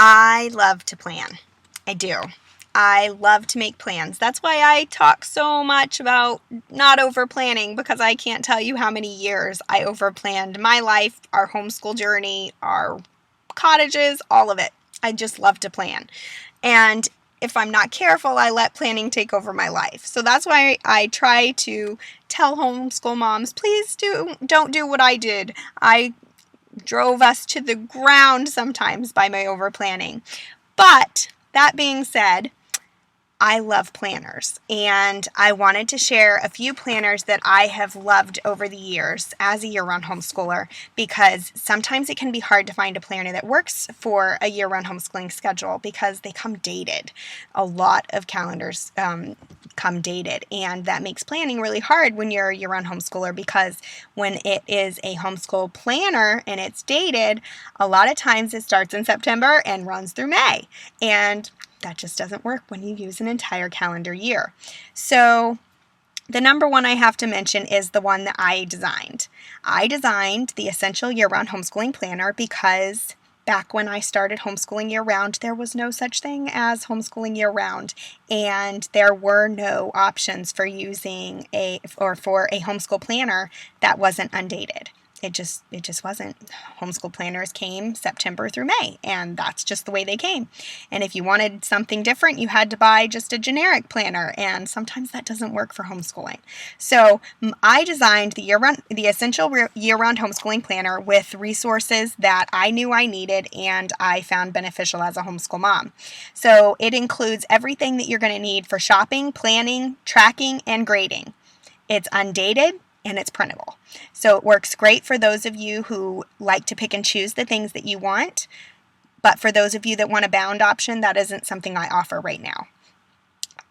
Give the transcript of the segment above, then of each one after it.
I love to plan. I do. I love to make plans. That's why I talk so much about not over planning, because I can't tell you how many years I over planned my life, our homeschool journey, our cottages, all of it. I just love to plan. And if I'm not careful, I let planning take over my life. So that's why I try to tell homeschool moms, please don't do what I did. I drove us to the ground sometimes by my over planning. But that being said, I love planners, and I wanted to share a few planners that I have loved over the years as a year-round homeschooler, because sometimes it can be hard to find a planner that works for a year-round homeschooling schedule because they come dated. A lot of calendars come dated, and that makes planning really hard when you're a year-round homeschooler, because when it is a homeschool planner and it's dated, a lot of times it starts in September and runs through May, and that just doesn't work when you use an entire calendar year. So the number one I have to mention is the one that I designed. I designed the Essential Year-Round Homeschooling Planner because back when I started homeschooling year-round, there was no such thing as homeschooling year-round, and there were no options for using for a homeschool planner that wasn't undated. It just wasn't. Homeschool planners came September through May, and that's just the way they came. And if you wanted something different, you had to buy just a generic planner, and sometimes that doesn't work for homeschooling. So I designed the Essential Year-Round Homeschooling Planner with resources that I knew I needed and I found beneficial as a homeschool mom. So it includes everything that you're going to need for shopping, planning, tracking, and grading. It's undated, and it's printable. So it works great for those of you who like to pick and choose the things that you want, but for those of you that want a bound option, that isn't something I offer right now.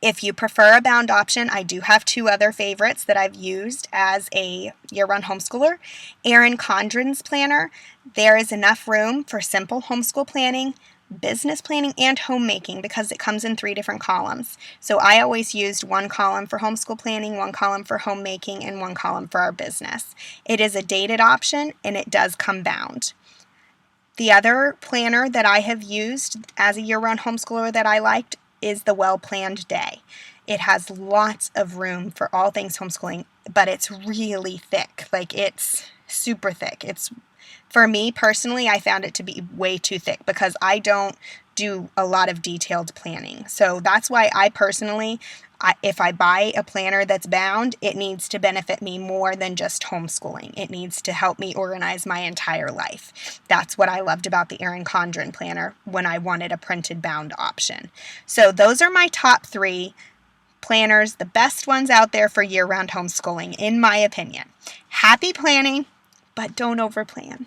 If you prefer a bound option, I do have two other favorites that I've used as a year-round homeschooler. Erin Condren's planner. There is enough room for simple homeschool planning, business planning, and homemaking, because it comes in 3 different columns. So I always used one column for homeschool planning, one column for homemaking, and one column for our business. It is a dated option, and it does come bound. The other planner that I have used as a year-round homeschooler that I liked is the Well Planned Day. It has lots of room for all things homeschooling, but it's really thick. Like, it's super thick. For me personally, I found it to be way too thick because I don't do a lot of detailed planning. So that's why I personally, if I buy a planner that's bound, it needs to benefit me more than just homeschooling. It needs to help me organize my entire life. That's what I loved about the Erin Condren planner when I wanted a printed bound option. So those are my top 3 planners, the best ones out there for year-round homeschooling, in my opinion. Happy planning, but don't overplan.